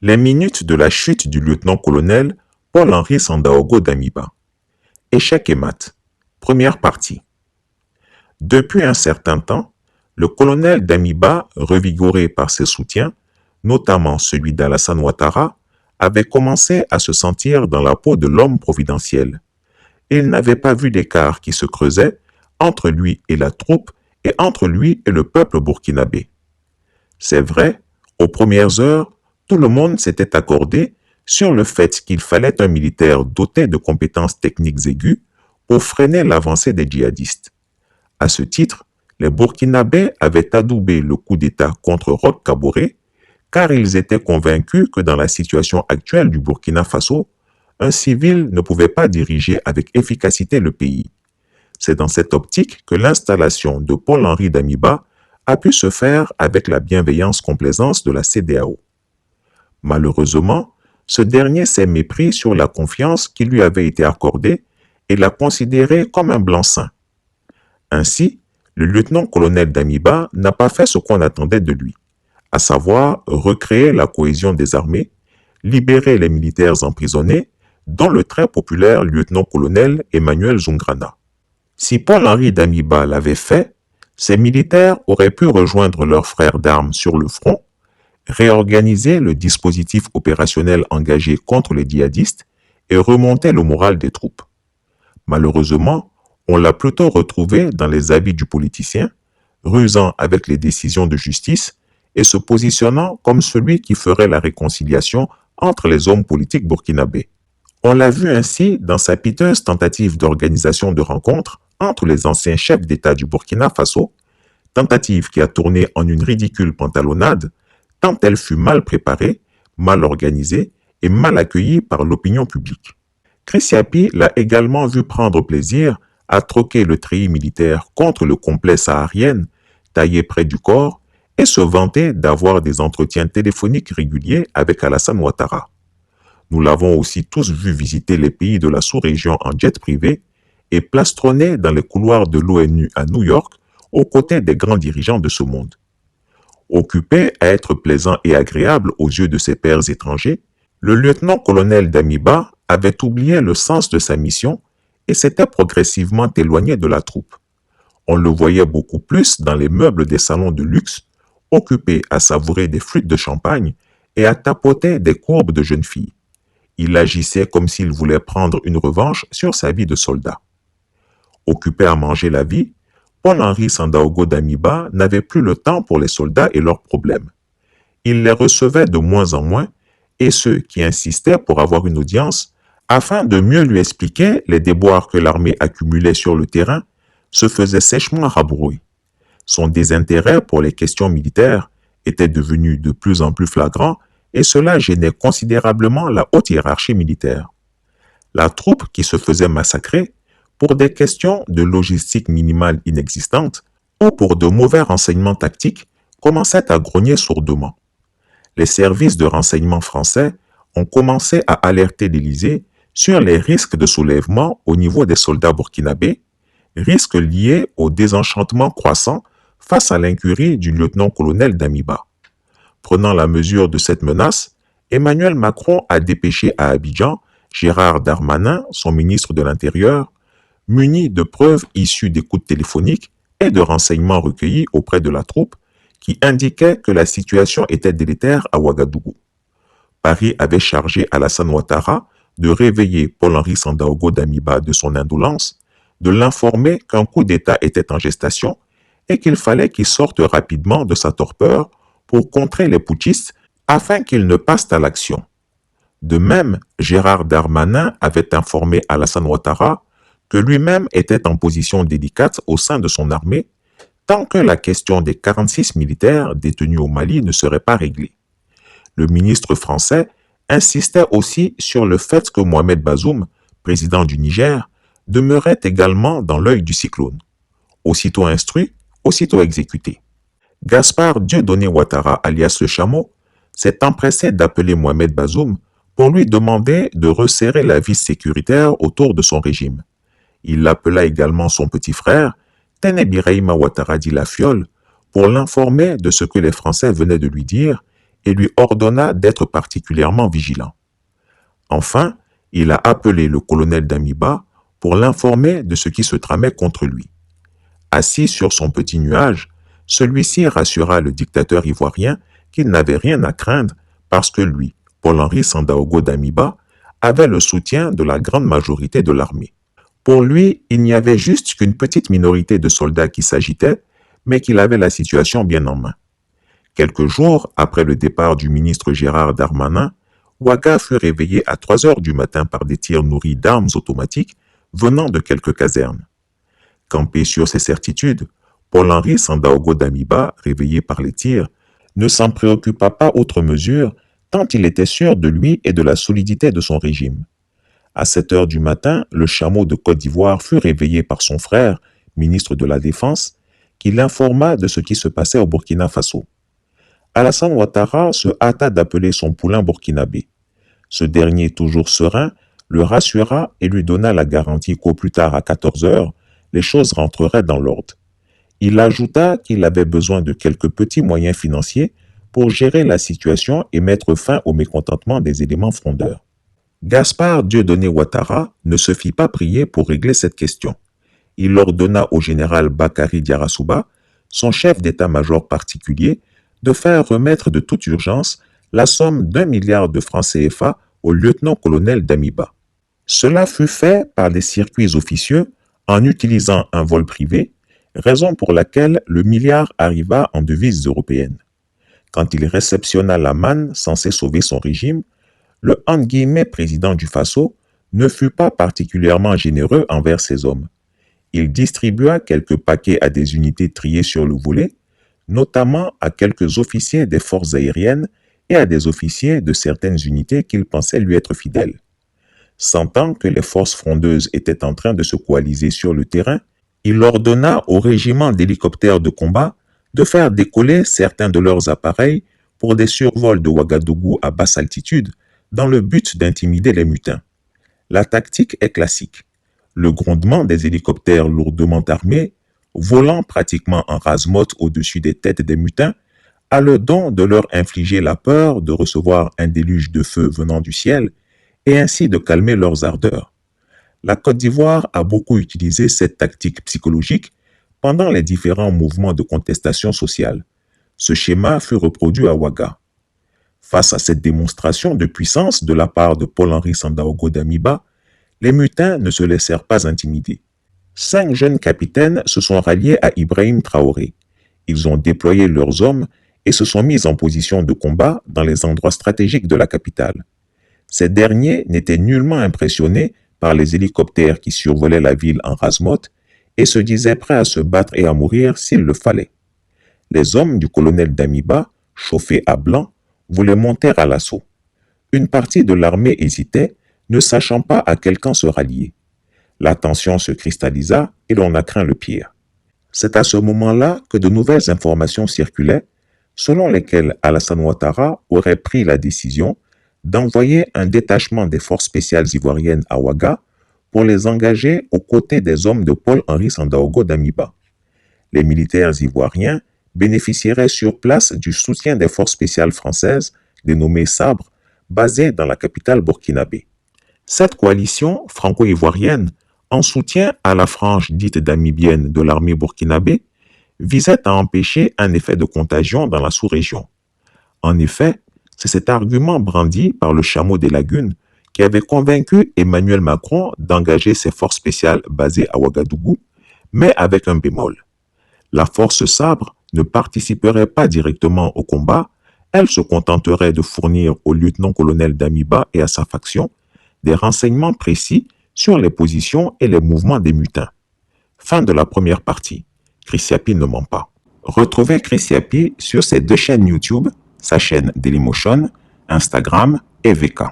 Les minutes de la chute du lieutenant-colonel Paul-Henri Sandaogo Damiba. Échec et mat. Première partie. Depuis un certain temps, le colonel Damiba, revigoré par ses soutiens, notamment celui d'Alassane Ouattara, avait commencé à se sentir dans la peau de l'homme providentiel. Il n'avait pas vu d'écart qui se creusait entre lui et la troupe et entre lui et le peuple burkinabé. C'est vrai, aux premières heures, tout le monde s'était accordé sur le fait qu'il fallait un militaire doté de compétences techniques aiguës pour freiner l'avancée des djihadistes. À ce titre, les Burkinabés avaient adoubé le coup d'État contre Roch Kaboré car ils étaient convaincus que dans la situation actuelle du Burkina Faso, un civil ne pouvait pas diriger avec efficacité le pays. C'est dans cette optique que l'installation de Paul-Henri Damiba a pu se faire avec la bienveillance-complaisance de la CEDEAO. Malheureusement, ce dernier s'est mépris sur la confiance qui lui avait été accordée et l'a considéré comme un blanc-seing. Ainsi, le lieutenant-colonel Damiba n'a pas fait ce qu'on attendait de lui, à savoir recréer la cohésion des armées, libérer les militaires emprisonnés, dont le très populaire lieutenant-colonel Emmanuel Zungrana. Si Paul-Henri Damiba l'avait fait, ces militaires auraient pu rejoindre leurs frères d'armes sur le front, réorganiser le dispositif opérationnel engagé contre les djihadistes et remonter le moral des troupes. Malheureusement, on l'a plutôt retrouvé dans les habits du politicien, rusant avec les décisions de justice et se positionnant comme celui qui ferait la réconciliation entre les hommes politiques burkinabés. On l'a vu ainsi dans sa piteuse tentative d'organisation de rencontres entre les anciens chefs d'État du Burkina Faso, tentative qui a tourné en une ridicule pantalonnade, tant elle fut mal préparée, mal organisée et mal accueillie par l'opinion publique. Chris Yapi l'a également vu prendre plaisir à troquer le treillis militaire contre le complet saharienne, taillé près du corps, et se vanter d'avoir des entretiens téléphoniques réguliers avec Alassane Ouattara. Nous l'avons aussi tous vu visiter les pays de la sous-région en jet privé et plastronner dans les couloirs de l'ONU à New York aux côtés des grands dirigeants de ce monde. Occupé à être plaisant et agréable aux yeux de ses pairs étrangers, le lieutenant-colonel Damiba avait oublié le sens de sa mission et s'était progressivement éloigné de la troupe. On le voyait beaucoup plus dans les meubles des salons de luxe, occupé à savourer des flûtes de champagne et à tapoter des courbes de jeunes filles. Il agissait comme s'il voulait prendre une revanche sur sa vie de soldat. Occupé à manger la vie, Paul-Henri Sandaogo Damiba n'avait plus le temps pour les soldats et leurs problèmes. Il les recevait de moins en moins et ceux qui insistaient pour avoir une audience, afin de mieux lui expliquer les déboires que l'armée accumulait sur le terrain, se faisaient sèchement rabrouer. Son désintérêt pour les questions militaires était devenu de plus en plus flagrant et cela gênait considérablement la haute hiérarchie militaire. La troupe qui se faisait massacrer pour des questions de logistique minimale inexistante ou pour de mauvais renseignements tactiques commençait à grogner sourdement. Les services de renseignement français ont commencé à alerter l'Élysée sur les risques de soulèvement au niveau des soldats burkinabés, risques liés au désenchantement croissant face à l'incurie du lieutenant-colonel Damiba. Prenant la mesure de cette menace, Emmanuel Macron a dépêché à Abidjan Gérard Darmanin, son ministre de l'Intérieur, muni de preuves issues d'écoutes téléphoniques et de renseignements recueillis auprès de la troupe qui indiquaient que la situation était délétère à Ouagadougou. Paris avait chargé Alassane Ouattara de réveiller Paul-Henri Sandaogo Damiba de son indolence, de l'informer qu'un coup d'État était en gestation et qu'il fallait qu'il sorte rapidement de sa torpeur pour contrer les putschistes afin qu'ils ne passent à l'action. De même, Gérard Darmanin avait informé Alassane Ouattara que lui-même était en position délicate au sein de son armée tant que la question des 46 militaires détenus au Mali ne serait pas réglée. Le ministre français insistait aussi sur le fait que Mohamed Bazoum, président du Niger, demeurait également dans l'œil du cyclone. Aussitôt instruit, aussitôt exécuté. Gaspard Dieudonné Ouattara, alias le Chameau, s'est empressé d'appeler Mohamed Bazoum pour lui demander de resserrer la vis sécuritaire autour de son régime. Il appela également son petit frère, Téné Birahima Ouattara dit la Fiole, pour l'informer de ce que les Français venaient de lui dire et lui ordonna d'être particulièrement vigilant. Enfin, il a appelé le colonel Damiba pour l'informer de ce qui se tramait contre lui. Assis sur son petit nuage, celui-ci rassura le dictateur ivoirien qu'il n'avait rien à craindre parce que lui, Paul-Henri Sandaogo Damiba, avait le soutien de la grande majorité de l'armée. Pour lui, il n'y avait juste qu'une petite minorité de soldats qui s'agitaient, mais qu'il avait la situation bien en main. Quelques jours après le départ du ministre Gérard Darmanin, Ouaga fut réveillé à 3 heures du matin par des tirs nourris d'armes automatiques venant de quelques casernes. Campé sur ses certitudes, Paul-Henri Sandaogo Damiba, réveillé par les tirs, ne s'en préoccupa pas outre mesure tant il était sûr de lui et de la solidité de son régime. À 7 heures du matin, le chameau de Côte d'Ivoire fut réveillé par son frère, ministre de la Défense, qui l'informa de ce qui se passait au Burkina Faso. Alassane Ouattara se hâta d'appeler son poulain burkinabé. Ce dernier, toujours serein, le rassura et lui donna la garantie qu'au plus tard à 14 heures, les choses rentreraient dans l'ordre. Il ajouta qu'il avait besoin de quelques petits moyens financiers pour gérer la situation et mettre fin au mécontentement des éléments frondeurs. Gaspard Dieudonné Ouattara ne se fit pas prier pour régler cette question. Il ordonna au général Bakary Diarra-Souba, son chef d'état-major particulier, de faire remettre de toute urgence la somme d'1 milliard de francs CFA au lieutenant-colonel Damiba. Cela fut fait par des circuits officieux en utilisant un vol privé, raison pour laquelle le milliard arriva en devises européennes. Quand il réceptionna la manne censée sauver son régime, le « président du Faso » ne fut pas particulièrement généreux envers ses hommes. Il distribua quelques paquets à des unités triées sur le volet, notamment à quelques officiers des forces aériennes et à des officiers de certaines unités qu'il pensait lui être fidèles. Sentant que les forces frondeuses étaient en train de se coaliser sur le terrain, il ordonna au régiment d'hélicoptères de combat de faire décoller certains de leurs appareils pour des survols de Ouagadougou à basse altitude dans le but d'intimider les mutins. La tactique est classique. Le grondement des hélicoptères lourdement armés, volant pratiquement en rase-motte au-dessus des têtes des mutins, a le don de leur infliger la peur de recevoir un déluge de feu venant du ciel et ainsi de calmer leurs ardeurs. La Côte d'Ivoire a beaucoup utilisé cette tactique psychologique pendant les différents mouvements de contestation sociale. Ce schéma fut reproduit à Ouaga. Face à cette démonstration de puissance de la part de Paul-Henri Sandaogo Damiba, les mutins ne se laissèrent pas intimider. 5 jeunes capitaines se sont ralliés à Ibrahim Traoré. Ils ont déployé leurs hommes et se sont mis en position de combat dans les endroits stratégiques de la capitale. Ces derniers n'étaient nullement impressionnés par les hélicoptères qui survolaient la ville en rase-motte et se disaient prêts à se battre et à mourir s'il le fallait. Les hommes du colonel Damiba, chauffés à blanc, voulaient monter à l'assaut. Une partie de l'armée hésitait, ne sachant pas à quel camp se rallier. La tension se cristallisa et l'on a craint le pire. C'est à ce moment-là que de nouvelles informations circulaient, selon lesquelles Alassane Ouattara aurait pris la décision d'envoyer un détachement des forces spéciales ivoiriennes à Ouaga pour les engager aux côtés des hommes de Paul-Henri Sandaogo Damiba. Les militaires ivoiriens bénéficieraient sur place du soutien des forces spéciales françaises, dénommées Sabre, basées dans la capitale burkinabé. Cette coalition franco-ivoirienne, en soutien à la frange dite damibienne de l'armée burkinabé, visait à empêcher un effet de contagion dans la sous-région. En effet, c'est cet argument brandi par le chameau des lagunes qui avait convaincu Emmanuel Macron d'engager ses forces spéciales basées à Ouagadougou, mais avec un bémol. La force Sabre ne participerait pas directement au combat, elle se contenterait de fournir au lieutenant-colonel Damiba et à sa faction des renseignements précis sur les positions et les mouvements des mutins. Fin de la première partie. Chris Yapi ne ment pas. Retrouvez Chris Yapi sur ses 2 chaînes YouTube, sa chaîne Dailymotion, Instagram et VK.